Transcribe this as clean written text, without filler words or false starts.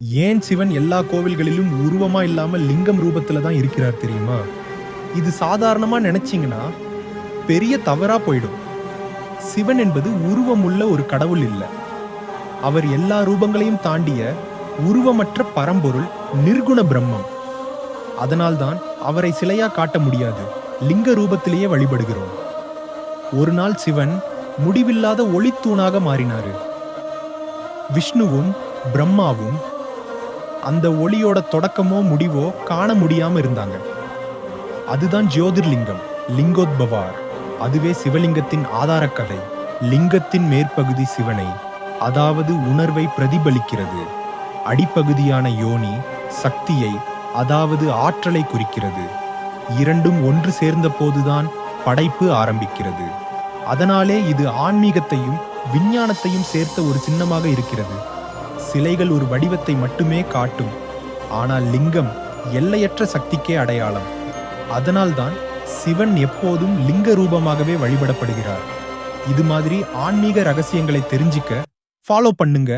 ஏன் சிவன் எல்லா கோவில்களிலும் உருவமா இல்லாம லிங்கம் ரூபத்துல தான் இருக்கிறார் தெரியுமா? இது சாதாரணமா நினைச்சீங்கன்னா பெரிய தவறா போயிடும். சிவன் என்பது உருவமுள்ள ஒரு கடவுள் இல்ல. அவர் எல்லா ரூபங்களையும் தாண்டிய உருவமற்ற பரம்பொருள், நிர்குண பிரம்மம். அதனால்தான் அவரை சிலையா காட்ட முடியாது, லிங்க ரூபத்திலேயே வழிபடுகிறோம். ஒரு நாள் சிவன் முடிவில்லாத ஒளித்தூணாக மாறினாரு. விஷ்ணுவும் பிரம்மாவும் அந்த ஒளியோட தொடக்கமோ முடிவோ காண முடியாம இருந்தாங்க. அதுதான் ஜோதிர்லிங்கம், லிங்கோத்பவார். அதுவே சிவலிங்கத்தின் ஆதார கதை. லிங்கத்தின் மேற்பகுதி சிவனை, அதாவது உணர்வை பிரதிபலிக்கிறது. அடிப்பகுதியான யோனி சக்தியை, அதாவது ஆற்றலை குறிக்கிறது. இரண்டும் ஒன்று சேர்ந்த போதுதான் படைப்பு ஆரம்பிக்கிறது. அதனாலே இது ஆன்மீகத்தையும் விஞ்ஞானத்தையும் சேர்த்த ஒரு சின்னமாக இருக்கிறது. சிலைகள் ஒரு வடிவத்தை மட்டுமே காட்டும், ஆனால் லிங்கம் எல்லையற்ற சக்திக்கே அடையாளம். அதனால்தான் சிவன் எப்போதும் லிங்க ரூபமாகவே வழிபடப்படுகிறார். இது மாதிரி ஆன்மீக ரகசியங்களை தெரிஞ்சுக்க ஃபாலோ பண்ணுங்க.